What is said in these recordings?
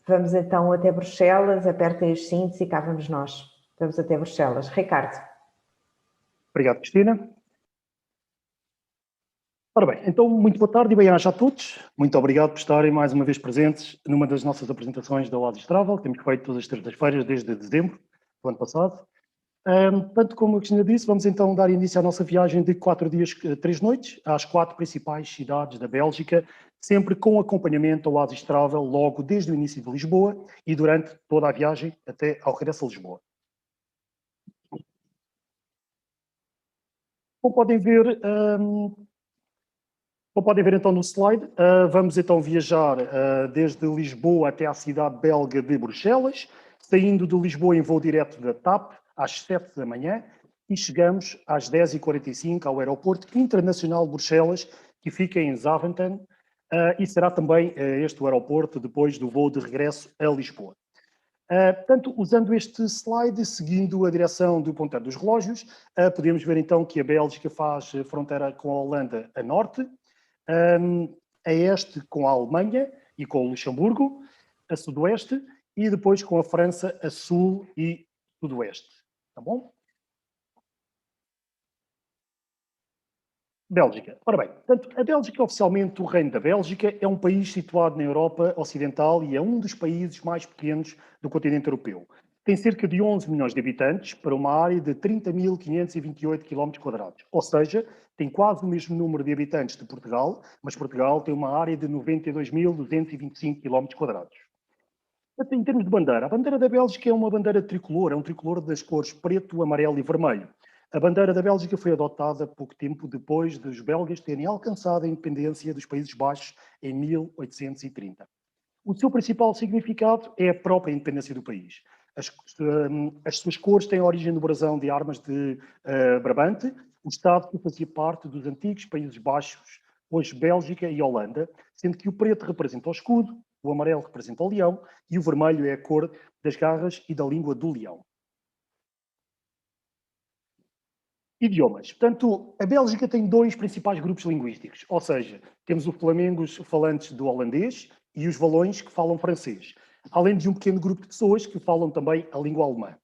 Vamos então até Bruxelas, apertem os cintos e cá vamos nós. Vamos até Bruxelas. Ricardo. Obrigado, Cristina. Ora bem, então muito boa tarde e bem-aja a todos. Muito obrigado por estarem mais uma vez presentes numa das nossas apresentações da Oasis Travel, que temos feito todas as terças-feiras desde dezembro do ano passado. Tanto como a Cristina disse, vamos então dar início à nossa viagem de 4 dias, 3 noites, às 4 principais cidades da Bélgica, sempre com acompanhamento ao Oasis Travel, logo desde o início de Lisboa e durante toda a viagem até ao regresso a Lisboa. Como podem ver então no slide, vamos então viajar desde Lisboa até à cidade belga de Bruxelas, saindo de Lisboa em voo direto da TAP, às 7 da manhã, e chegamos às 10h45 ao aeroporto internacional de Bruxelas, que fica em Zaventem, e será também este o aeroporto depois do voo de regresso a Lisboa. Portanto, usando este slide, seguindo a direção do ponteiro dos relógios, podemos ver então que a Bélgica faz fronteira com a Holanda a norte, a este com a Alemanha e com o Luxemburgo, a sudoeste, e depois com a França a sul e sudoeste. Tá bom? Bélgica. Ora bem, portanto, a Bélgica, oficialmente o Reino da Bélgica, é um país situado na Europa Ocidental e é um dos países mais pequenos do continente europeu. Tem cerca de 11 milhões de habitantes para uma área de 30.528 km². Ou seja, tem quase o mesmo número de habitantes de Portugal, mas Portugal tem uma área de 92.225 km². Em termos de bandeira, a bandeira da Bélgica é uma bandeira tricolor, é um tricolor das cores preto, amarelo e vermelho. A bandeira da Bélgica foi adotada pouco tempo depois dos belgas terem alcançado a independência dos Países Baixos em 1830. O seu principal significado é a própria independência do país. As suas cores têm origem no brasão de armas de Brabante, o Estado que fazia parte dos antigos Países Baixos, hoje Bélgica e Holanda, sendo que o preto representa o escudo, o amarelo representa o leão e o vermelho é a cor das garras e da língua do leão. Idiomas. Portanto, a Bélgica tem dois principais grupos linguísticos, ou seja, temos os flamengos falantes do holandês e os valões que falam francês, além de um pequeno grupo de pessoas que falam também a língua alemã.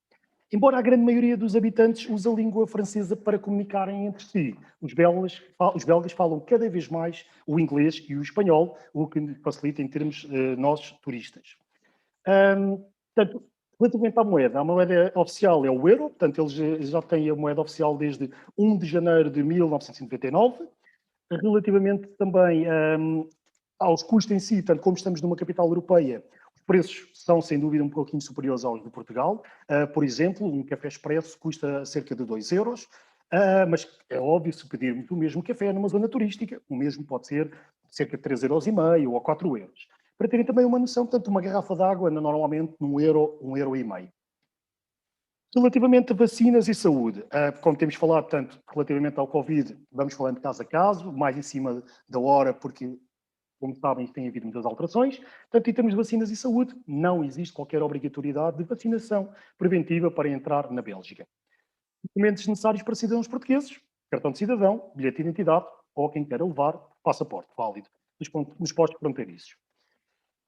Embora a grande maioria dos habitantes use a língua francesa para comunicarem entre si, os belgas falam cada vez mais o inglês e o espanhol, o que facilita em termos nós turistas. Portanto, relativamente à moeda, a moeda oficial é o euro, portanto, eles já têm a moeda oficial desde 1 de janeiro de 1999. Relativamente também aos custos em si, tanto como estamos numa capital europeia, os preços são, sem dúvida, um pouquinho superiores aos de Portugal. Por exemplo, um café expresso custa cerca de 2 euros, mas é óbvio, se pedirmos o mesmo café numa zona turística, o mesmo pode ser cerca de 3,5 € ou 4 euros. Para terem também uma noção, portanto, uma garrafa de água anda normalmente num euro, 1,5 €. Relativamente a vacinas e saúde, como temos falado, portanto, relativamente ao Covid, vamos falando caso a caso, mais em cima da hora, porque, como sabem, tem havido muitas alterações. Portanto, em termos de vacinas e saúde, não existe qualquer obrigatoriedade de vacinação preventiva para entrar na Bélgica. Documentos necessários para cidadãos portugueses, cartão de cidadão, bilhete de identidade ou quem queira levar passaporte válido nos postos fronteiriços.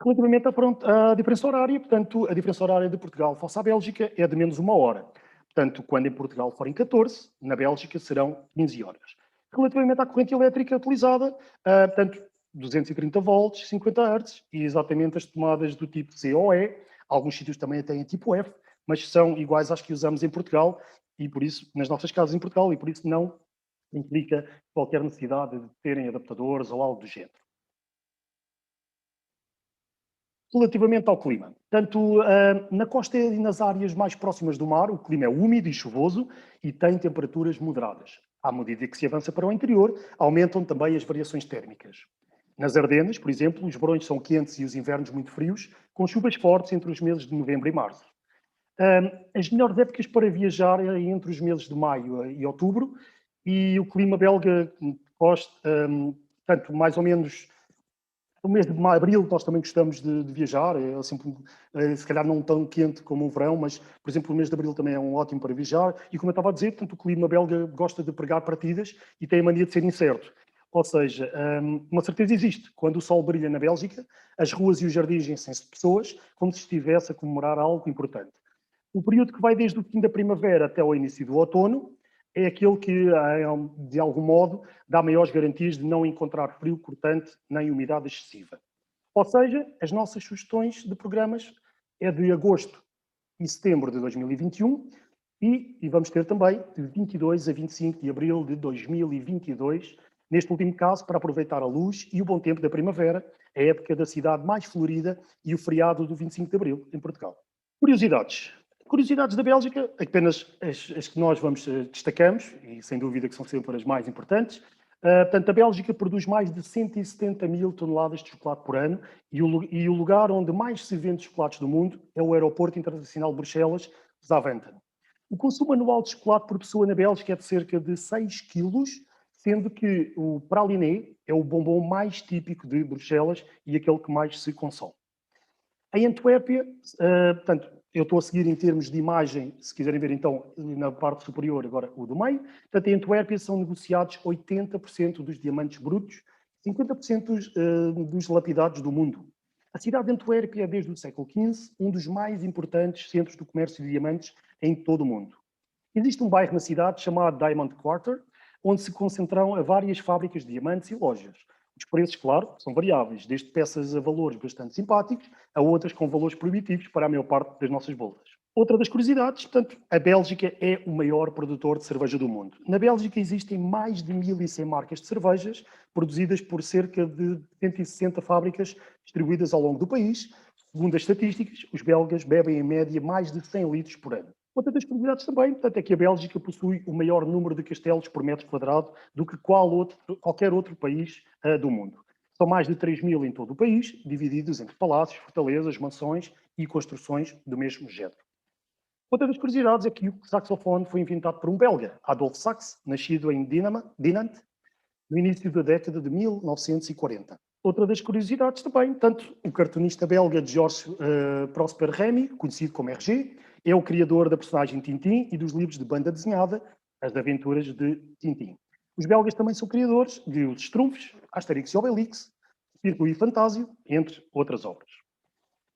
Relativamente à diferença horária, portanto, a diferença horária de Portugal face à Bélgica é de menos 1 hora. Portanto, quando em Portugal forem 14, na Bélgica serão 15 horas. Relativamente à corrente elétrica utilizada, portanto, 230 volts, 50 Hz e exatamente as tomadas do tipo C ou E. Alguns sítios também têm tipo F, mas são iguais às que usamos em Portugal e por isso, nas nossas casas em Portugal, e por isso não implica qualquer necessidade de terem adaptadores ou algo do género. Relativamente ao clima, tanto na costa e nas áreas mais próximas do mar, o clima é úmido e chuvoso e tem temperaturas moderadas. À medida que se avança para o interior, aumentam também as variações térmicas. Nas Ardenas, por exemplo, os verões são quentes e os invernos muito frios, com chuvas fortes entre os meses de novembro e março. As melhores épocas para viajar é entre os meses de maio e outubro, e o clima belga, tanto mais ou menos no mês de abril nós também gostamos de viajar, é sempre, se calhar não tão quente como o verão, mas, por exemplo, o mês de abril também é um ótimo para viajar. E como eu estava a dizer, tanto o clima belga gosta de pregar partidas e tem a mania de ser incerto. Ou seja, uma certeza existe. Quando o sol brilha na Bélgica, as ruas e os jardins enchem-se de pessoas, como se estivesse a comemorar algo importante. O período que vai desde o fim da primavera até ao início do outono é aquele que, de algum modo, dá maiores garantias de não encontrar frio cortante nem umidade excessiva. Ou seja, as nossas sugestões de programas é de agosto e setembro de 2021 e vamos ter também de 22 a 25 de abril de 2022, neste último caso, para aproveitar a luz e o bom tempo da primavera, a época da cidade mais florida e o feriado do 25 de abril, em Portugal. Curiosidades. Curiosidades da Bélgica, apenas as que nós destacamos, e sem dúvida que são sempre as mais importantes. Portanto, a Bélgica produz mais de 170 mil toneladas de chocolate por ano e o lugar onde mais se vende chocolates do mundo é o Aeroporto Internacional de Bruxelas, Zaventem. O consumo anual de chocolate por pessoa na Bélgica é de cerca de 6 quilos, sendo que o praliné é o bombom mais típico de Bruxelas e aquele que mais se consome. Em Antuérpia, portanto, eu estou a seguir em termos de imagem, se quiserem ver então na parte superior, agora o do meio. Portanto, em Antuérpia são negociados 80% dos diamantes brutos, 50% dos lapidados do mundo. A cidade de Antuérpia é, desde o século XV, um dos mais importantes centros do comércio de diamantes em todo o mundo. Existe um bairro na cidade chamado Diamond Quarter, onde se concentram várias fábricas de diamantes e lojas. Os preços, claro, são variáveis, desde peças a valores bastante simpáticos a outras com valores proibitivos para a maior parte das nossas bolsas. Outra das curiosidades, portanto, a Bélgica é o maior produtor de cerveja do mundo. Na Bélgica existem mais de 1.100 marcas de cervejas, produzidas por cerca de 160 fábricas distribuídas ao longo do país. Segundo as estatísticas, os belgas bebem em média mais de 100 litros por ano. Outra das curiosidades também, portanto, é que a Bélgica possui o maior número de castelos por metro quadrado do que qualquer outro país do mundo. São mais de 3 mil em todo o país, divididos entre palácios, fortalezas, mansões e construções do mesmo género. Outra das curiosidades é que o saxofone foi inventado por um belga, Adolphe Sax, nascido em Dinant, no início da década de 1940. Outra das curiosidades também, tanto o cartunista belga Georges Prosper Remy, conhecido como RG, é o criador da personagem Tintin e dos livros de banda desenhada As Aventuras de Tintin. Os belgas também são criadores de Os Estrunfos, Asterix e Obelix, Círculo e Fantásio, entre outras obras.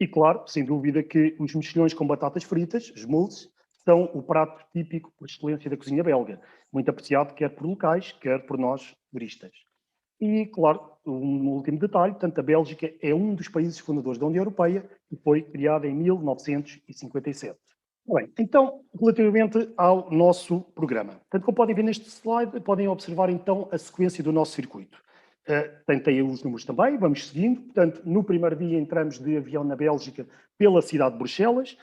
E claro, sem dúvida que os mexilhões com batatas fritas, smooths, são o prato típico por excelência da cozinha belga, muito apreciado quer por locais, quer por nós turistas. E, claro, um último detalhe, portanto, a Bélgica é um dos países fundadores da União Europeia e foi criada em 1957. Bem, então, relativamente ao nosso programa. Portanto, como podem ver neste slide, podem observar então a sequência do nosso circuito. Tem os números também, vamos seguindo. Portanto, no primeiro dia entramos de avião na Bélgica pela cidade de Bruxelas,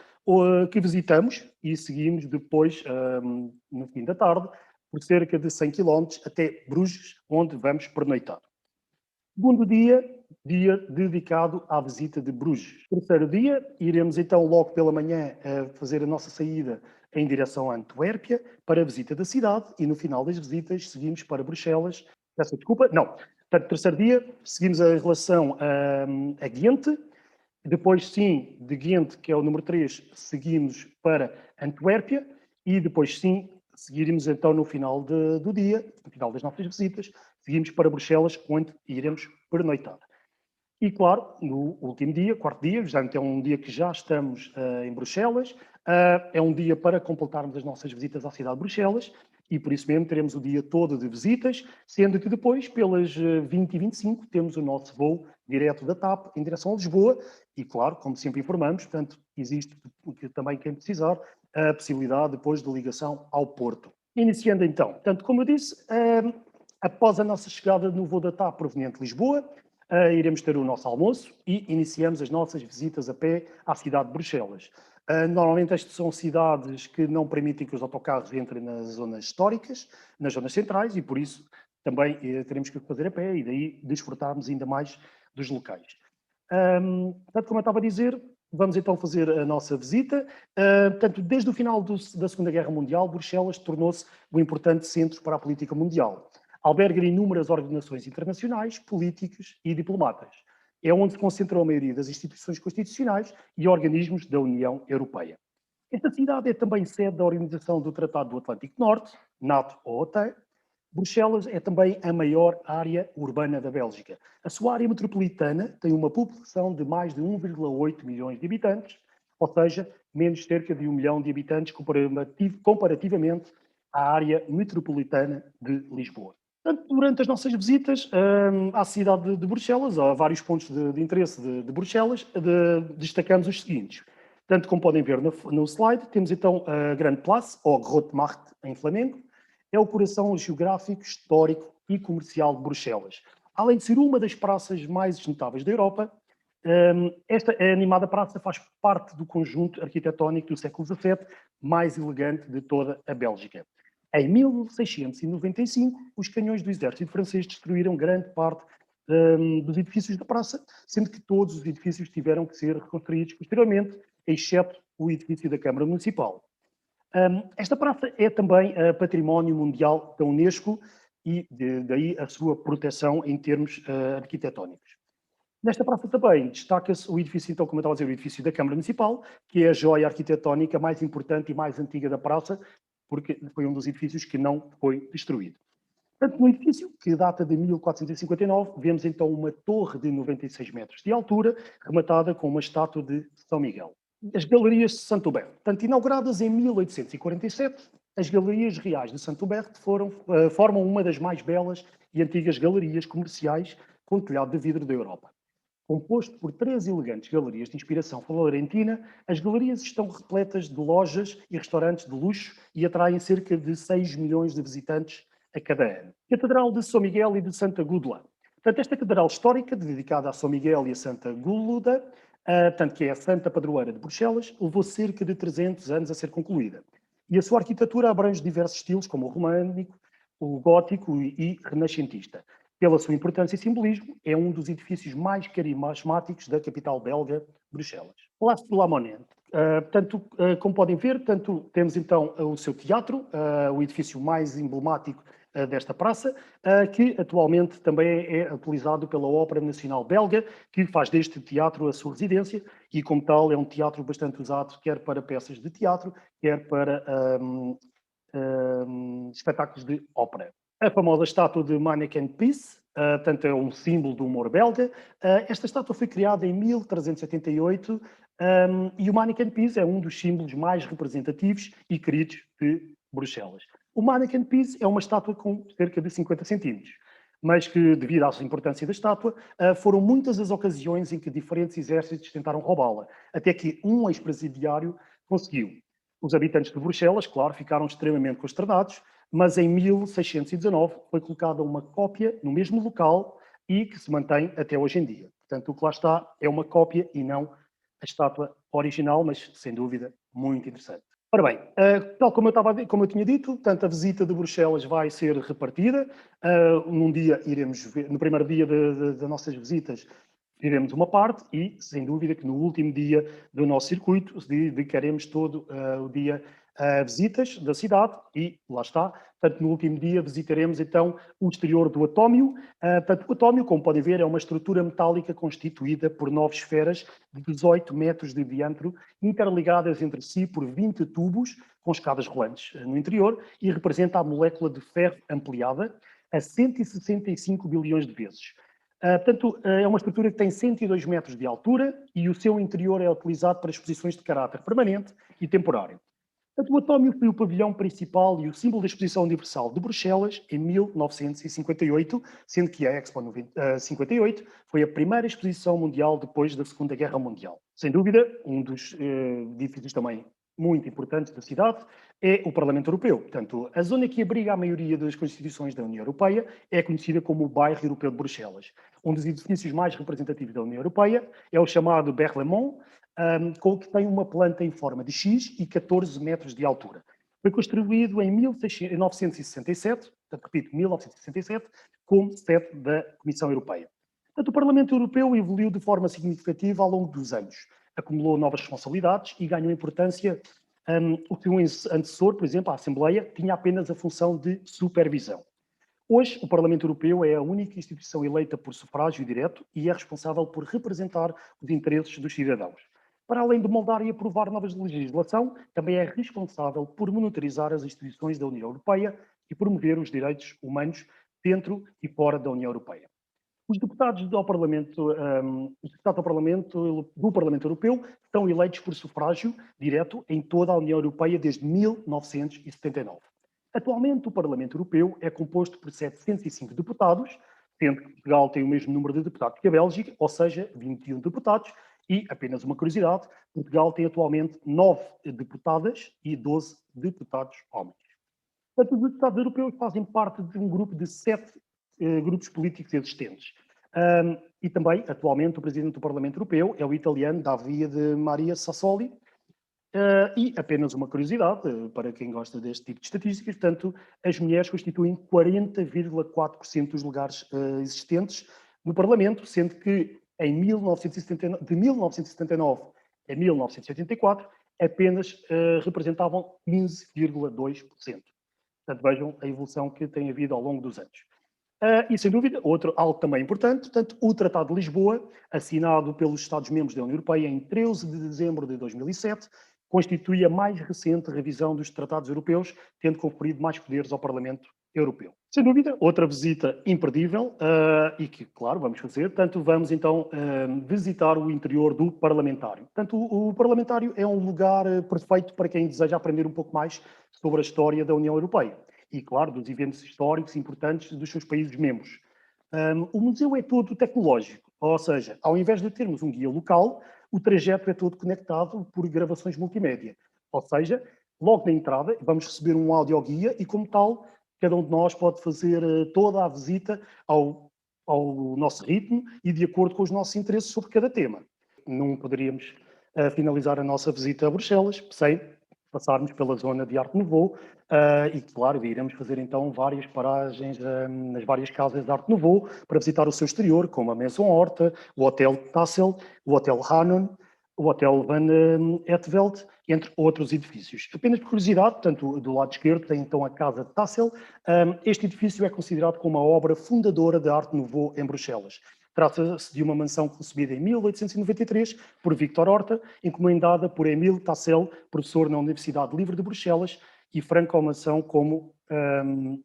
que visitamos e seguimos depois, no fim da tarde, por cerca de 100 km até Bruges, onde vamos pernoitar. Segundo dia, dia dedicado à visita de Bruges. Terceiro dia, iremos então logo pela manhã fazer a nossa saída em direção a Antuérpia para a visita da cidade e no final das visitas seguimos para Bruxelas. Peço desculpa, não. Portanto, terceiro dia, seguimos a relação a Ghent. Depois, sim, de Ghent, que é o número 3, seguimos para Antuérpia e depois, sim, seguiremos então no final do dia, no final das nossas visitas, seguimos para Bruxelas, onde iremos pernoitar. E claro, no último dia, quarto dia, já é um dia que já estamos em Bruxelas, é um dia para completarmos as nossas visitas à cidade de Bruxelas e por isso mesmo teremos o dia todo de visitas, sendo que depois, pelas 20h25, temos o nosso voo direto da TAP em direção a Lisboa e claro, como sempre informamos, portanto, existe também quem precisar a possibilidade depois de ligação ao Porto. Iniciando então, portanto, como eu disse, após a nossa chegada no voo da TAP proveniente de Lisboa, iremos ter o nosso almoço e iniciamos as nossas visitas a pé à cidade de Bruxelas. Normalmente estas são cidades que não permitem que os autocarros entrem nas zonas históricas, nas zonas centrais, e por isso também teremos que o fazer a pé e daí desfrutarmos ainda mais dos locais. Portanto, como eu estava a dizer, vamos então fazer a nossa visita. Portanto, desde o final da Segunda Guerra Mundial, Bruxelas tornou-se um importante centro para a política mundial. Alberga inúmeras organizações internacionais, políticos e diplomatas. É onde se concentrou a maioria das instituições constitucionais e organismos da União Europeia. Esta cidade é também sede da Organização do Tratado do Atlântico Norte, NATO ou OTAN, Bruxelas é também a maior área urbana da Bélgica. A sua área metropolitana tem uma população de mais de 1,8 milhões de habitantes, ou seja, menos cerca de 1 milhão de habitantes comparativamente à área metropolitana de Lisboa. Portanto, durante as nossas visitas à cidade de Bruxelas, há vários pontos de interesse de Bruxelas, destacamos os seguintes. Tanto como podem ver no slide, temos então a Grande Place, ou Grote Markt em flamengo, é o coração geográfico, histórico e comercial de Bruxelas. Além de ser uma das praças mais notáveis da Europa, esta animada praça faz parte do conjunto arquitetónico do século XVII mais elegante de toda a Bélgica. Em 1695, os canhões do exército francês destruíram grande parte dos edifícios da praça, sendo que todos os edifícios tiveram que ser reconstruídos posteriormente, exceto o edifício da Câmara Municipal. Esta praça é também património mundial da Unesco e daí a sua proteção em termos arquitetónicos. Nesta praça também destaca-se o edifício, então, como eu estava a dizer, o edifício da Câmara Municipal, que é a joia arquitetónica mais importante e mais antiga da praça, porque foi um dos edifícios que não foi destruído. Portanto, no edifício, que data de 1459, vemos então uma torre de 96 metros de altura, rematada com uma estátua de São Miguel. As Galerias de Saint-Hubert. Portanto, inauguradas em 1847, as Galerias Reais de Saint-Hubert formam uma das mais belas e antigas galerias comerciais com telhado de vidro da Europa. Composto por 3 elegantes galerias de inspiração florentina, as galerias estão repletas de lojas e restaurantes de luxo e atraem cerca de 6 milhões de visitantes a cada ano. Catedral de São Miguel e de Santa Gúdula. Portanto, esta catedral histórica, dedicada a São Miguel e a Santa Gúlida, tanto que é a Santa Padroeira de Bruxelas, levou cerca de 300 anos a ser concluída. E a sua arquitetura abrange diversos estilos, como o românico, o gótico e renascentista. Pela sua importância e simbolismo, é um dos edifícios mais carismáticos da capital belga, Bruxelas. Palácio de La Monnaie. Como podem ver, temos então o seu teatro, o edifício mais emblemático desta praça, que atualmente também é utilizado pela Ópera Nacional Belga, que faz deste teatro a sua residência e, como tal, é um teatro bastante usado quer para peças de teatro, quer para espetáculos de ópera. A famosa estátua de Manneken Pis, tanto é um símbolo do humor belga. Esta estátua foi criada em 1378 e o Manneken Pis é um dos símbolos mais representativos e queridos de Bruxelas. O Manneken Pis é uma estátua com cerca de 50 centímetros, mas que, devido à sua importância da estátua, foram muitas as ocasiões em que diferentes exércitos tentaram roubá-la, até que um ex-presidiário conseguiu. Os habitantes de Bruxelas, claro, ficaram extremamente consternados, mas em 1619 foi colocada uma cópia no mesmo local e que se mantém até hoje em dia. Portanto, o que lá está é uma cópia e não a estátua original, mas sem dúvida muito interessante. Ora bem, tal como eu tinha dito, portanto, a visita de Bruxelas vai ser repartida. Num dia iremos ver, no primeiro dia das nossas visitas, iremos uma parte e, sem dúvida, que no último dia do nosso circuito dedicaremos todo o dia a visitas da cidade e, lá está, portanto, no último dia visitaremos então o exterior do atómio. Portanto, o atómio, como podem ver, é uma estrutura metálica constituída por 9 esferas de 18 metros de diâmetro, interligadas entre si por 20 tubos com escadas rolantes no interior e representa a molécula de ferro ampliada a 165 bilhões de vezes. Portanto, é uma estrutura que tem 102 metros de altura e o seu interior é utilizado para exposições de caráter permanente e temporário. Portanto, o atómio foi o pavilhão principal e o símbolo da Exposição Universal de Bruxelas em 1958, sendo que a Expo 58 foi a primeira exposição mundial depois da Segunda Guerra Mundial. Sem dúvida, um dos edifícios também muito importantes da cidade é o Parlamento Europeu. Portanto, a zona que abriga a maioria das constituições da União Europeia é conhecida como o Bairro Europeu de Bruxelas. Um dos edifícios mais representativos da União Europeia é o chamado Berlaymont, que tem uma planta em forma de X e 14 metros de altura. Foi construído em 1967, repito, 1967, como sede da Comissão Europeia. Portanto, o Parlamento Europeu evoluiu de forma significativa ao longo dos anos. Acumulou novas responsabilidades e ganhou importância. O que um antecessor, por exemplo, a Assembleia, tinha apenas a função de supervisão. Hoje, o Parlamento Europeu é a única instituição eleita por sufrágio direto e é responsável por representar os interesses dos cidadãos. Para além de moldar e aprovar novas legislação, também é responsável por monitorizar as instituições da União Europeia e promover os direitos humanos dentro e fora da União Europeia. Os deputados do Parlamento Europeu são eleitos por sufrágio direto em toda a União Europeia desde 1979. Atualmente, o Parlamento Europeu é composto por 705 deputados, sendo que Portugal tem o mesmo número de deputados que a Bélgica, ou seja, 21 deputados, e, apenas uma curiosidade, Portugal tem atualmente 9 deputadas e 12 deputados homens. Portanto, os deputados europeus fazem parte de um grupo de 7 grupos políticos existentes. E também, atualmente, o presidente do Parlamento Europeu é o italiano Davide Maria Sassoli. E apenas uma curiosidade, para quem gosta deste tipo de estatísticas, portanto, as mulheres constituem 40,4% dos lugares existentes no Parlamento, sendo que de 1979 a 1984 apenas representavam 15,2%. Portanto, vejam a evolução que tem havido ao longo dos anos. E, sem dúvida, algo também importante, portanto, o Tratado de Lisboa, assinado pelos Estados-membros da União Europeia em 13 de dezembro de 2007, constitui a mais recente revisão dos tratados europeus, tendo conferido mais poderes ao Parlamento Europeu. Sem dúvida, outra visita imperdível e que, claro, vamos fazer. Portanto, vamos então visitar o interior do Parlamentário. Portanto, o Parlamentário é um lugar perfeito para quem deseja aprender um pouco mais sobre a história da União Europeia e, claro, dos eventos históricos importantes dos seus países membros. O museu é todo tecnológico, ou seja, ao invés de termos um guia local, o trajeto é todo conectado por gravações multimédia. Ou seja, logo na entrada vamos receber um audioguia e, como tal, cada um de nós pode fazer toda a visita ao nosso ritmo e de acordo com os nossos interesses sobre cada tema. Não poderíamos finalizar a nossa visita a Bruxelas sem passarmos pela zona de Arte Nouveau e, claro, iremos fazer então várias paragens nas várias casas de Arte Nouveau para visitar o seu exterior, como a Maison Horta, o Hotel Tassel, o Hotel Hanon, o Hotel Van Etveld, entre outros edifícios. Apenas por curiosidade, portanto, do lado esquerdo tem então a Casa de Tassel. Este edifício é considerado como a obra fundadora da Arte Nouveau em Bruxelas. Trata-se de uma mansão concebida em 1893 por Victor Horta, encomendada por Émile Tassel, professor na Universidade Livre de Bruxelas, e franco-maçom como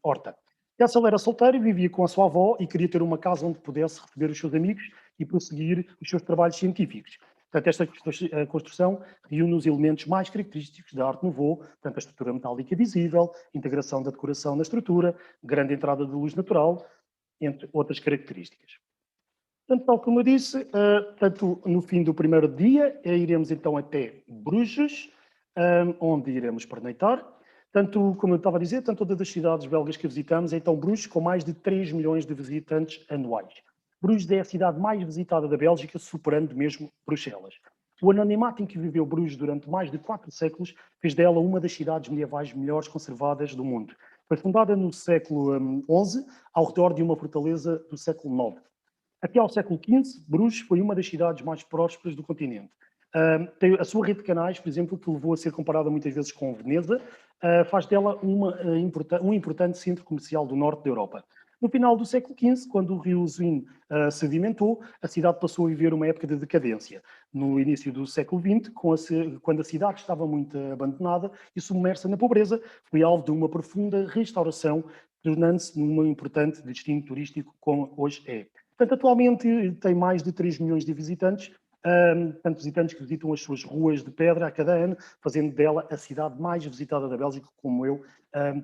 Horta. Tassel era solteiro, vivia com a sua avó e queria ter uma casa onde pudesse receber os seus amigos e prosseguir os seus trabalhos científicos. Portanto, esta construção reúne os elementos mais característicos da Arte Nouveau, portanto, a estrutura metálica visível, integração da decoração na estrutura, grande entrada de luz natural, entre outras características. Portanto, tal como eu disse, tanto no fim do primeiro dia, iremos então até Bruges, onde iremos pernoitar. Tanto, como eu estava a dizer, tanto todas as cidades belgas que visitamos, então Bruges com mais de 3 milhões de visitantes anuais. Bruges é a cidade mais visitada da Bélgica, superando mesmo Bruxelas. O anonimato em que viveu Bruges durante mais de 4 séculos fez dela uma das cidades medievais melhores conservadas do mundo. Foi fundada no século XI, ao redor de uma fortaleza do século IX. Até ao século XV, Bruges foi uma das cidades mais prósperas do continente. Tem a sua rede de canais, por exemplo, que levou a ser comparada muitas vezes com Veneza, faz dela um importante centro comercial do norte da Europa. No final do século XV, quando o rio Zwin sedimentou, a cidade passou a viver uma época de decadência. No início do século XX, quando a cidade estava muito abandonada e submersa na pobreza, foi alvo de uma profunda restauração, tornando-se num importante destino turístico como hoje é. Portanto, atualmente tem mais de 3 milhões de visitantes, tanto visitantes que visitam as suas ruas de pedra a cada ano, fazendo dela a cidade mais visitada da Bélgica, como eu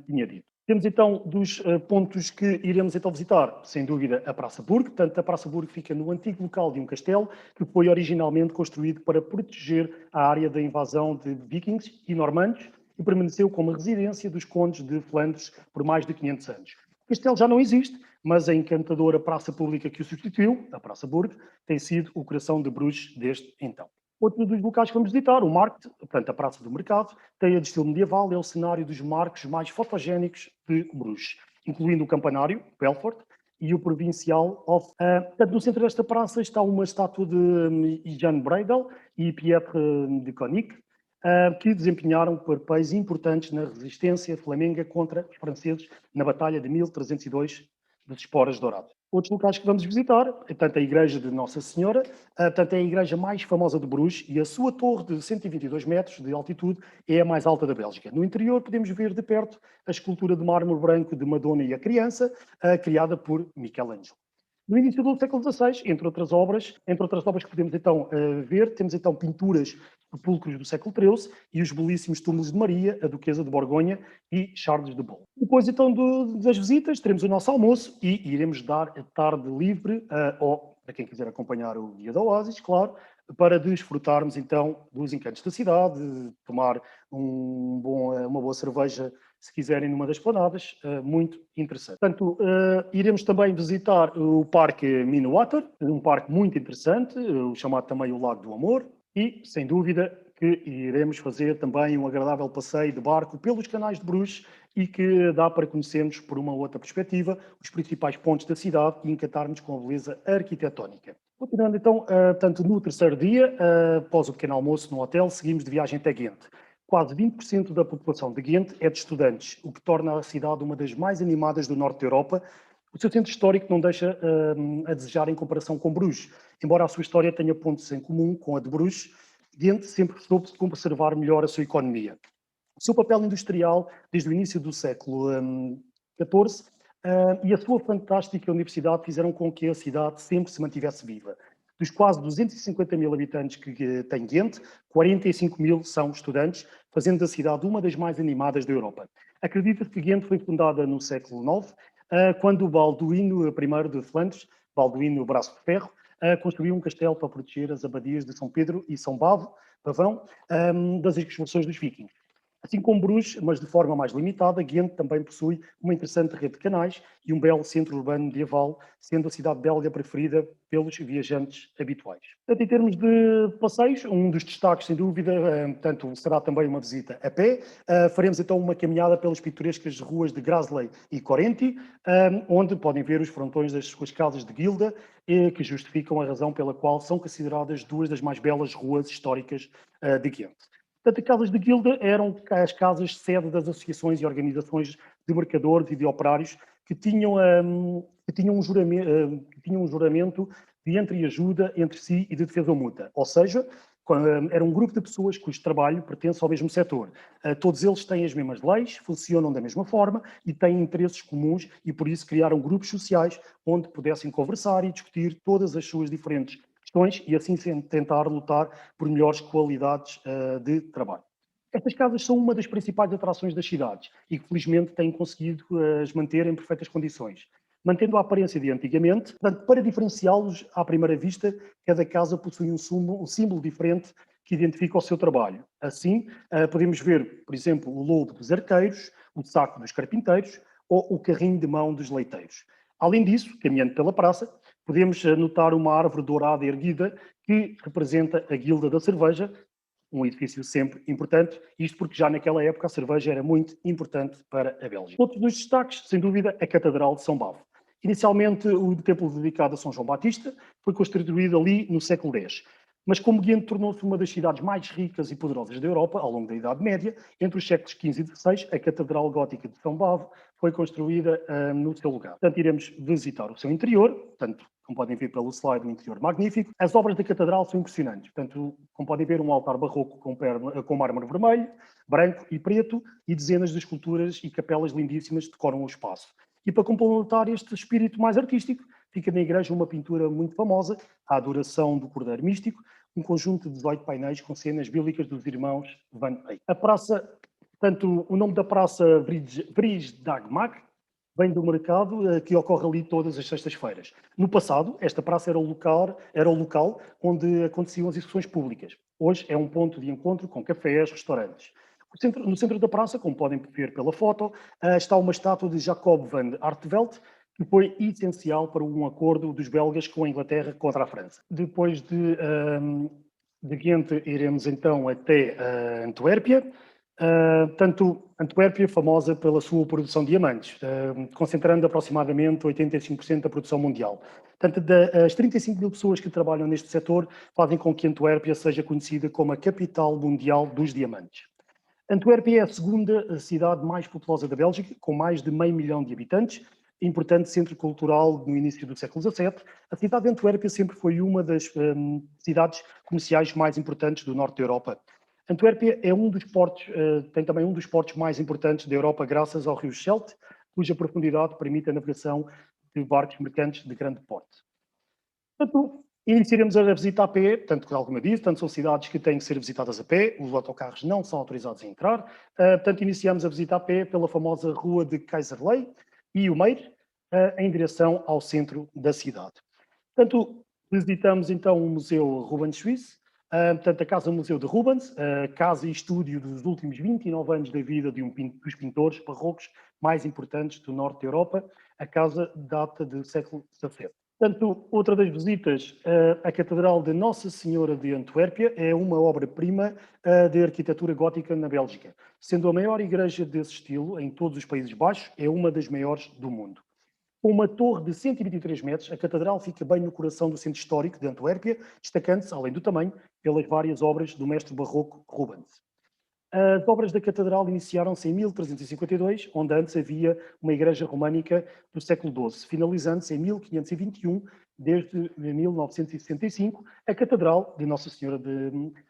tinha dito. Temos então dos pontos que iremos então visitar, sem dúvida, a Praça Burg. Portanto, a Praça Burg fica no antigo local de um castelo que foi originalmente construído para proteger a área da invasão de vikings e normandos e permaneceu como residência dos condes de Flandres por mais de 500 anos. O castelo já não existe, mas a encantadora praça pública que o substituiu, a Praça Burg, tem sido o coração de Bruges desde então. Outro dos locais que vamos visitar, o Markt, portanto a Praça do Mercado, tem a de estilo medieval, é o cenário dos marcos mais fotogénicos de Bruges, incluindo o campanário, Belfort, e o provincial of... portanto, no centro desta praça está uma estátua de Jan Breidel e Pietre de Konig, que desempenharam papéis importantes na resistência flamenga contra os franceses na Batalha de 1302 das Esporas Douradas. Outros locais que vamos visitar, tanto a Igreja de Nossa Senhora, tanto é a igreja mais famosa de Bruges e a sua torre de 122 metros de altitude é a mais alta da Bélgica. No interior podemos ver de perto a escultura de mármore branco de Madonna e a Criança, criada por Michelangelo. No início do século XVI, entre outras obras que podemos então ver, temos então pinturas sepulcros do século XIII e os belíssimos túmulos de Maria, a Duquesa de Borgonha e Charles de Gaulle. Depois então das visitas, teremos o nosso almoço e iremos dar a tarde livre, para quem quiser acompanhar o Guia da Oasis, claro, para desfrutarmos então dos encantos da cidade, tomar uma boa cerveja, se quiserem, numa das planadas, muito interessante. Portanto, iremos também visitar o Parque Minuwater, um parque muito interessante, o chamado também o Lago do Amor, e, sem dúvida, que iremos fazer também um agradável passeio de barco pelos canais de Bruges e que dá para conhecermos, por uma outra perspectiva, os principais pontos da cidade e encantarmos com a beleza arquitetónica. Continuando então, tanto no terceiro dia, após o pequeno almoço no hotel, seguimos de viagem até Ghent. Quase 20% da população de Ghent é de estudantes, o que torna a cidade uma das mais animadas do norte da Europa. O seu centro histórico não deixa a desejar em comparação com Bruges. Embora a sua história tenha pontos em comum com a de Bruges, Ghent sempre soube conservar melhor a sua economia. O seu papel industrial desde o início do século XIV e a sua fantástica universidade fizeram com que a cidade sempre se mantivesse viva. Dos quase 250 mil habitantes que tem Ghent, 45 mil são estudantes, fazendo da cidade uma das mais animadas da Europa. Acredita-se que Ghent foi fundada no século IX, quando Balduíno I de Flandres, Balduíno Braço de Ferro, construiu um castelo para proteger as abadias de São Pedro e São Pavão das expulsões dos vikings. Assim como Bruges, mas de forma mais limitada, Ghent também possui uma interessante rede de canais e um belo centro urbano medieval, sendo a cidade belga preferida pelos viajantes habituais. Portanto, em termos de passeios, um dos destaques, sem dúvida, portanto, será também uma visita a pé. Faremos então uma caminhada pelas pitorescas ruas de Grasley e Corenti, onde podem ver os frontões das suas casas de guilda, que justificam a razão pela qual são consideradas duas das mais belas ruas históricas de Ghent. Portanto, as casas de guilda eram as casas sede das associações e organizações de mercadores e de operários que tinham um juramento de entreajuda entre si e de defesa mútua. Ou seja, era um grupo de pessoas cujo trabalho pertence ao mesmo setor. Todos eles têm as mesmas leis, funcionam da mesma forma e têm interesses comuns e, por isso, criaram grupos sociais onde pudessem conversar e discutir todas as suas diferentes questões e assim tentar lutar por melhores qualidades de trabalho. Estas casas são uma das principais atrações das cidades e que felizmente têm conseguido as manter em perfeitas condições, mantendo a aparência de antigamente. Portanto, para diferenciá-los à primeira vista, cada casa possui um símbolo diferente que identifica o seu trabalho. Assim, podemos ver, por exemplo, o lobo dos arqueiros, o saco dos carpinteiros ou o carrinho de mão dos leiteiros. Além disso, caminhando pela praça, podemos notar uma árvore dourada erguida que representa a Guilda da Cerveja, um edifício sempre importante, isto porque já naquela época a cerveja era muito importante para a Bélgica. Outro dos destaques, sem dúvida, a Catedral de São Bavo. Inicialmente, o templo dedicado a São João Batista foi construído ali no século X. Mas como Ghent tornou-se uma das cidades mais ricas e poderosas da Europa ao longo da Idade Média, entre os séculos XV e XVI, a Catedral Gótica de São Bavo foi construída no seu lugar. Portanto, iremos visitar o seu interior, portanto, como podem ver pelo slide, um interior magnífico. As obras da Catedral são impressionantes. Portanto, como podem ver, um altar barroco com mármore vermelho, branco e preto e dezenas de esculturas e capelas lindíssimas decoram o espaço. E para complementar este espírito mais artístico, fica na igreja uma pintura muito famosa, a Adoração do Cordeiro Místico, um conjunto de 18 painéis com cenas bíblicas dos irmãos Van Eyck. A praça, portanto, o nome da praça Vrijdagmarkt vem do mercado que ocorre ali todas as sextas-feiras. No passado, esta praça era o local onde aconteciam as execuções públicas. Hoje é um ponto de encontro com cafés, restaurantes. No centro da praça, como podem ver pela foto, está uma estátua de Jacob van Artevelde, que foi essencial para um acordo dos belgas com a Inglaterra contra a França. Depois de Ghent, iremos então até Antuérpia. Tanto Antuérpia, famosa pela sua produção de diamantes, concentrando aproximadamente 85% da produção mundial. Tanto as 35 mil pessoas que trabalham neste setor fazem com que Antuérpia seja conhecida como a capital mundial dos diamantes. Antuérpia é a segunda cidade mais populosa da Bélgica, com mais de 500 mil de habitantes, importante centro cultural no início do século XVII. A cidade de Antuérpia sempre foi uma das cidades comerciais mais importantes do norte da Europa. Antuérpia é um dos portos, tem também um dos portos mais importantes da Europa, graças ao rio Scheldt, cuja profundidade permite a navegação de barcos mercantes de grande porte. Portanto, iniciaremos a visita a pé, tanto que alguma disse, tanto são cidades que têm que ser visitadas a pé, os autocarros não são autorizados a entrar, portanto iniciamos a visita a pé pela famosa rua de Kaiserlei e o Meir, em direção ao centro da cidade. Portanto, visitamos então o Museu Rubens Suisse, portanto a Casa-Museu de Rubens, a casa e estúdio dos últimos 29 anos da vida de dos pintores barrocos mais importantes do norte da Europa. A casa data do século XVII. Portanto, outra das visitas, a Catedral de Nossa Senhora de Antuérpia, é uma obra-prima de arquitetura gótica na Bélgica. Sendo a maior igreja desse estilo em todos os Países Baixos, é uma das maiores do mundo. Com uma torre de 123 metros, a Catedral fica bem no coração do centro histórico de Antuérpia, destacando-se, além do tamanho, pelas várias obras do mestre barroco Rubens. As obras da Catedral iniciaram-se em 1352, onde antes havia uma igreja românica do século XII, finalizando-se em 1521, desde 1965, a Catedral de Nossa Senhora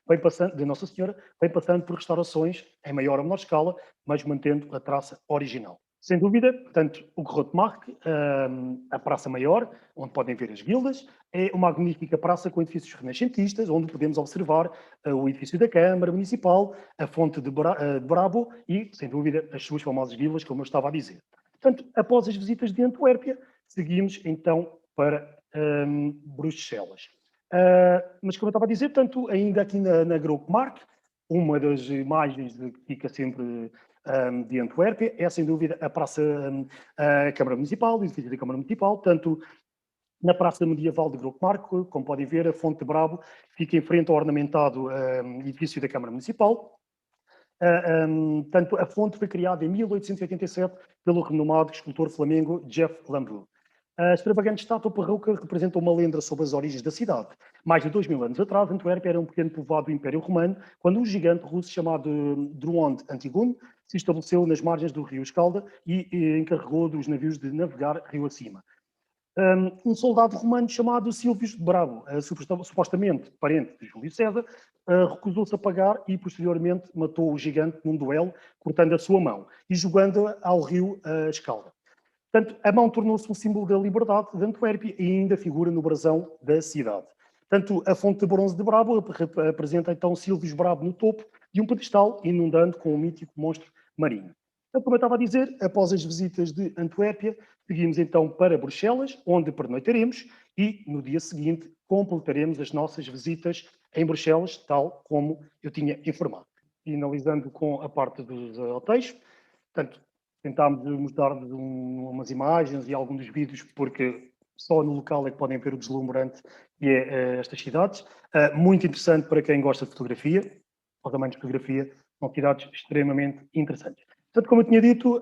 vem passando por restaurações em maior ou menor escala, mas mantendo a traça original. Sem dúvida, portanto, o Grote Markt, a Praça Maior, onde podem ver as guildas, é uma magnífica praça com edifícios renascentistas, onde podemos observar o edifício da Câmara Municipal, a Fonte de Brabo e, sem dúvida, as suas famosas guildas, como eu estava a dizer. Portanto, após as visitas de Antuérpia, seguimos então para Bruxelas. Mas, como eu estava a dizer, portanto, ainda aqui na Grote Markt, uma das imagens que fica sempre de Antuérpia é, sem dúvida, a Praça, a Câmara Municipal, o edifício da Câmara Municipal, tanto na Praça Medieval de Grote Markt, como podem ver, a Fonte de Brabo fica em frente ao ornamentado edifício da Câmara Municipal. Tanto a fonte foi criada em 1887 pelo renomado escultor flamengo Jeff Lambrou. A extravagante estátua barroca representa uma lenda sobre as origens da cidade. Mais de 2000 anos atrás, Antuérpia era um pequeno povoado do Império Romano, quando um gigante russo chamado Druond Antigone se estabeleceu nas margens do rio Escalda e encarregou dos navios de navegar rio acima. Um soldado romano chamado Silvius de Brabo, supostamente parente de Júlio César, recusou-se a pagar e posteriormente matou o gigante num duelo, cortando a sua mão e jogando-a ao rio Escalda. Portanto, a mão tornou-se um símbolo da liberdade de Antuérpia e ainda figura no brasão da cidade. Portanto, a fonte de bronze de Brabo apresenta então Silvius Brabo no topo de um pedestal, inundando com o mítico monstro marinho. Então, como eu estava a dizer, após as visitas de Antuérpia, seguimos então para Bruxelas, onde pernoitaremos e no dia seguinte completaremos as nossas visitas em Bruxelas, tal como eu tinha informado. Finalizando com a parte dos hotéis, portanto, tentámos mostrar-vos umas imagens e alguns dos vídeos, porque só no local é que podem ver o deslumbrante que é estas cidades. Muito interessante para quem gosta de fotografia, ou também de fotografia, são cidades extremamente interessantes. Portanto, como eu tinha dito,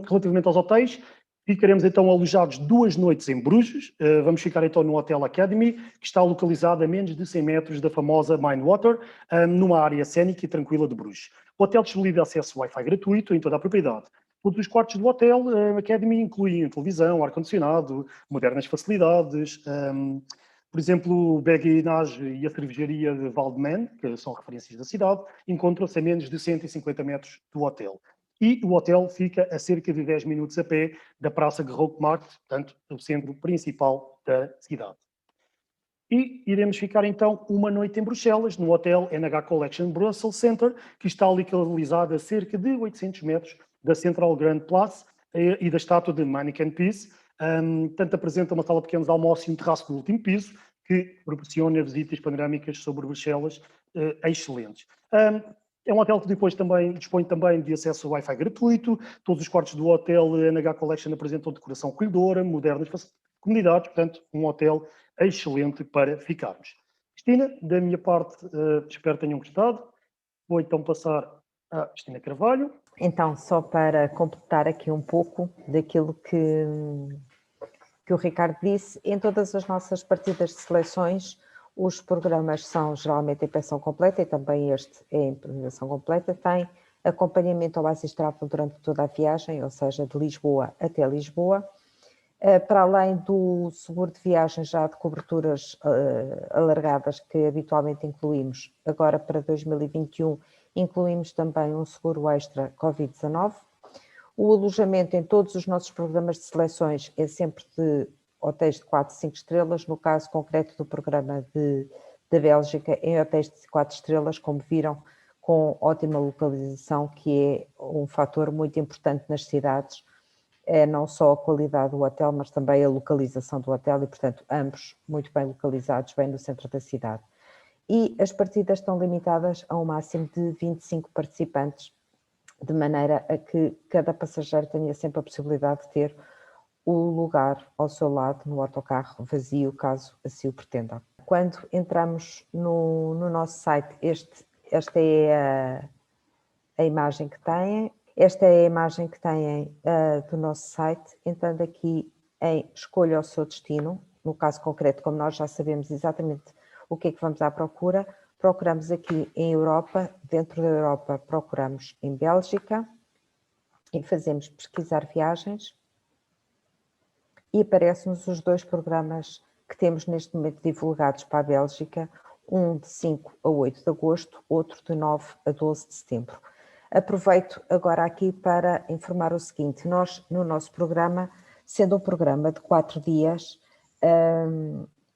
relativamente aos hotéis, ficaremos então alojados 2 noites em Bruges. Vamos ficar então no Hotel Academy, que está localizado a menos de 100 metros da famosa Minewater, numa área cénica e tranquila de Bruges. O hotel disponibiliza acesso Wi-Fi gratuito em toda a propriedade. Todos os quartos do hotel Academy incluem televisão, ar-condicionado, modernas facilidades, por exemplo, o Beguinage e a cervejaria de Valdman, que são referências da cidade, encontram-se a menos de 150 metros do hotel. E o hotel fica a cerca de 10 minutos a pé da Praça Grote Markt, portanto, do centro principal da cidade. E iremos ficar então uma noite em Bruxelas, no Hotel NH Collection Brussels Center, que está localizado a cerca de 800 metros da Central Grand Place e da estátua de Manneken Pis. Tanto apresenta uma sala de pequenos almoços e um terraço do último piso, que proporciona visitas panorâmicas sobre Bruxelas excelentes. É um hotel que depois dispõe também de acesso a Wi-Fi gratuito. Todos os quartos do Hotel NH Collection apresentam decoração acolhedora, modernas comunidades, portanto, um hotel excelente para ficarmos. Cristina, da minha parte, espero que tenham gostado. Vou então passar a Cristina Carvalho. Então, só para completar aqui um pouco daquilo que o Ricardo disse, em todas as nossas partidas de seleções, os programas são geralmente em pensão completa e também este é em pensão completa, tem acompanhamento ao Oasis Travel durante toda a viagem, ou seja, de Lisboa até Lisboa. Para além do seguro de viagem já de coberturas alargadas que habitualmente incluímos, agora para 2021 incluímos também um seguro extra Covid-19. O alojamento em todos os nossos programas de seleções é sempre de hotéis de 4, 5 estrelas, no caso concreto do programa da Bélgica, em hotéis de 4 estrelas, como viram, com ótima localização, que é um fator muito importante nas cidades. É não só a qualidade do hotel, mas também a localização do hotel e, portanto, ambos muito bem localizados, bem no centro da cidade. E as partidas estão limitadas a um máximo de 25 participantes, de maneira a que cada passageiro tenha sempre a possibilidade de ter o lugar ao seu lado no autocarro vazio, caso assim o pretenda. Quando entramos no nosso site, esta é a imagem que têm. Esta é a imagem que têm do nosso site. Entrando aqui em escolha o seu destino, no caso concreto, como nós já sabemos exatamente o que é que vamos à procura, procuramos aqui em Europa, dentro da Europa procuramos em Bélgica e fazemos pesquisar viagens e aparecem-nos os 2 programas que temos neste momento divulgados para a Bélgica, um de 5 a 8 de agosto, outro de 9 a 12 de setembro. Aproveito agora aqui para informar o seguinte: nós, no nosso programa, sendo um programa de 4 dias,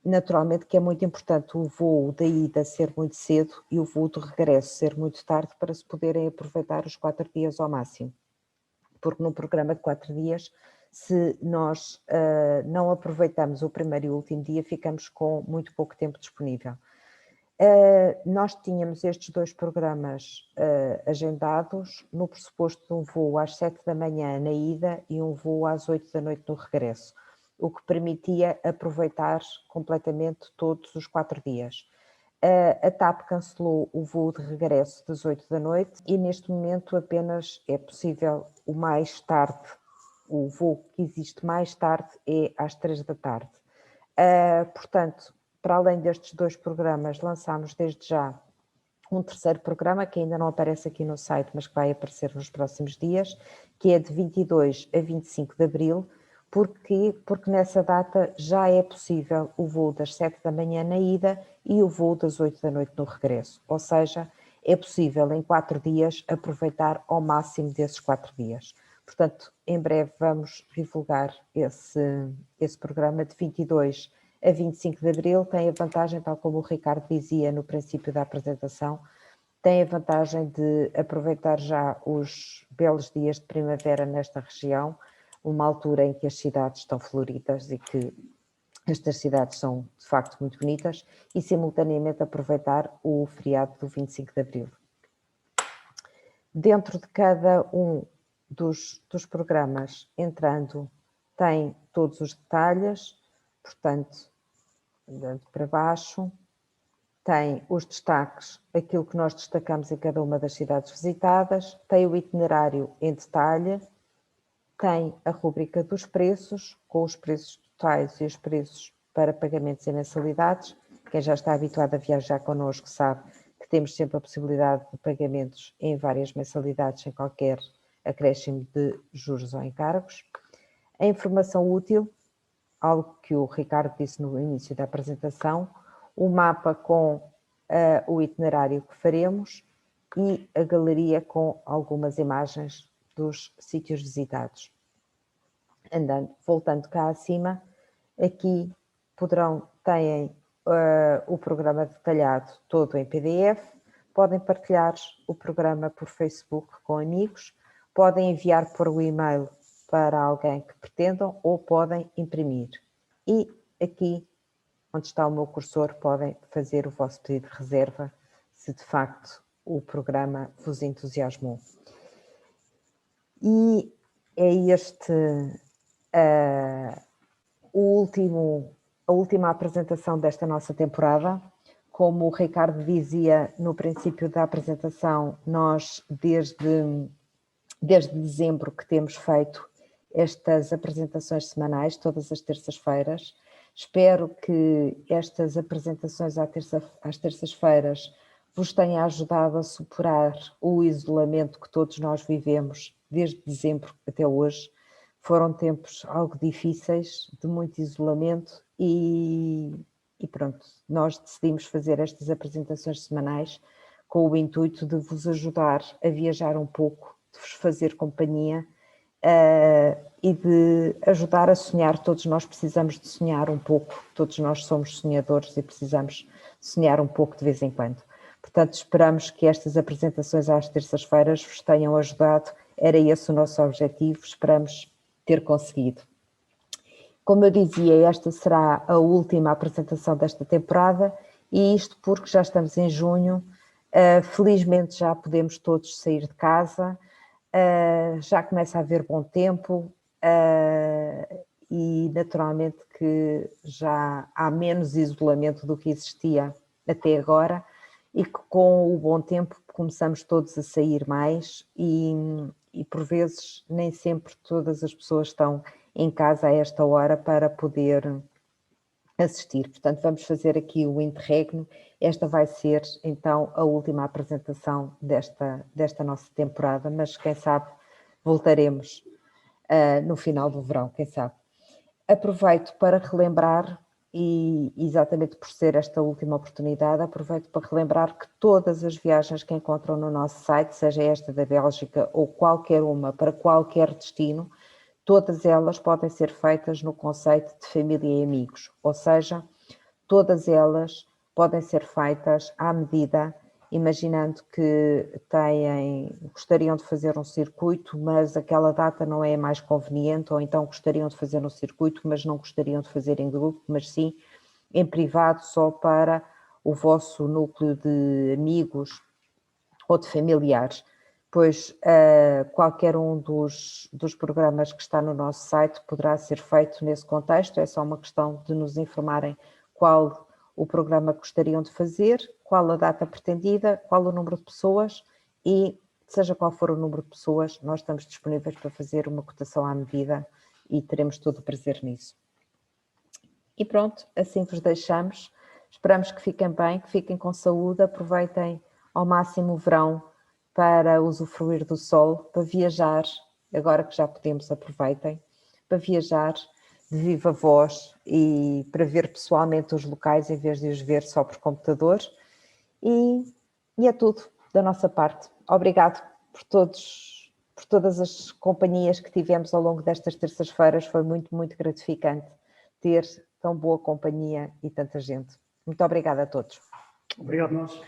naturalmente que é muito importante o voo da ida ser muito cedo e o voo de regresso ser muito tarde para se poderem aproveitar os 4 dias ao máximo. Porque num programa de 4 dias, se nós não aproveitamos o primeiro e o último dia, ficamos com muito pouco tempo disponível. Nós tínhamos estes 2 programas agendados no pressuposto de um voo às 7 da manhã na ida e um voo às 8 da noite no regresso, o que permitia aproveitar completamente todos os 4 dias. A TAP cancelou o voo de regresso das 8 da noite e neste momento apenas é possível o mais tarde, o voo que existe mais tarde é às 3 da tarde. Portanto, para além destes 2 programas, lançámos desde já um terceiro programa que ainda não aparece aqui no site, mas que vai aparecer nos próximos dias, que é de 22 a 25 de abril. Porquê? Porque nessa data já é possível o voo das 7 da manhã na ida e o voo das 8 da noite no regresso. Ou seja, é possível em 4 dias aproveitar ao máximo desses 4 dias. Portanto, em breve vamos divulgar esse programa de 22 a 25 de abril. Tem a vantagem, tal como o Ricardo dizia no princípio da apresentação, tem a vantagem de aproveitar já os belos dias de primavera nesta região, uma altura em que as cidades estão floridas e que estas cidades são de facto muito bonitas, e simultaneamente aproveitar o feriado do 25 de abril. Dentro de cada um dos programas, entrando, tem todos os detalhes, portanto, andando para baixo, tem os destaques, aquilo que nós destacamos em cada uma das cidades visitadas, tem o itinerário em detalhe, tem a rúbrica dos preços, com os preços totais e os preços para pagamentos e mensalidades. Quem já está habituado a viajar connosco sabe que temos sempre a possibilidade de pagamentos em várias mensalidades, sem qualquer acréscimo de juros ou encargos. A informação útil, algo que o Ricardo disse no início da apresentação, o mapa com o itinerário que faremos e a galeria com algumas imagens dos sítios visitados. Voltando cá acima, aqui têm o programa detalhado todo em PDF, podem partilhar o programa por Facebook com amigos, podem enviar por o e-mail para alguém que pretendam ou podem imprimir. E aqui, onde está o meu cursor, podem fazer o vosso pedido de reserva, se de facto o programa vos entusiasmou. E é este a última apresentação desta nossa temporada. Como o Ricardo dizia no princípio da apresentação, nós desde dezembro que temos feito estas apresentações semanais, todas as terças-feiras. Espero que estas apresentações às terças-feiras vos tenha ajudado a superar o isolamento que todos nós vivemos desde dezembro até hoje. foram tempos algo difíceis, de muito isolamento e pronto, nós decidimos fazer estas apresentações semanais com o intuito de vos ajudar a viajar um pouco, de vos fazer companhia e de ajudar a sonhar. Todos nós precisamos de sonhar um pouco, todos nós somos sonhadores e precisamos sonhar um pouco de vez em quando. Portanto, esperamos que estas apresentações às terças-feiras vos tenham ajudado, era esse o nosso objetivo, esperamos ter conseguido. Como eu dizia, esta será a última apresentação desta temporada e isto porque já estamos em junho, felizmente já podemos todos sair de casa, já começa a haver bom tempo e naturalmente que já há menos isolamento do que existia até agora e que com o bom tempo começamos todos a sair mais e por vezes nem sempre todas as pessoas estão em casa a esta hora para poder assistir. Portanto, vamos fazer aqui o interregno. Esta vai ser, então, a última apresentação desta nossa temporada, mas quem sabe voltaremos no final do verão, quem sabe. Aproveito para relembrar, e exatamente por ser esta última oportunidade, aproveito para relembrar que todas as viagens que encontram no nosso site, seja esta da Bélgica ou qualquer uma, para qualquer destino, todas elas podem ser feitas no conceito de família e amigos, ou seja, todas elas podem ser feitas à medida, imaginando que gostariam de fazer um circuito, mas aquela data não é a mais conveniente, ou então gostariam de fazer um circuito, mas não gostariam de fazer em grupo, mas sim em privado, só para o vosso núcleo de amigos ou de familiares. Pois qualquer um dos programas que está no nosso site poderá ser feito nesse contexto, é só uma questão de nos informarem qual o programa que gostariam de fazer, qual a data pretendida, qual o número de pessoas e, seja qual for o número de pessoas, nós estamos disponíveis para fazer uma cotação à medida e teremos todo o prazer nisso. E pronto, assim vos deixamos. Esperamos que fiquem bem, que fiquem com saúde, aproveitem ao máximo o verão para usufruir do sol, para viajar, agora que já podemos, aproveitem, para viajar de viva voz e para ver pessoalmente os locais em vez de os ver só por computador. E é tudo da nossa parte. Obrigado por todas as companhias que tivemos ao longo destas terças-feiras. Foi muito, muito gratificante ter tão boa companhia e tanta gente. Muito obrigada a todos. Obrigado, nós.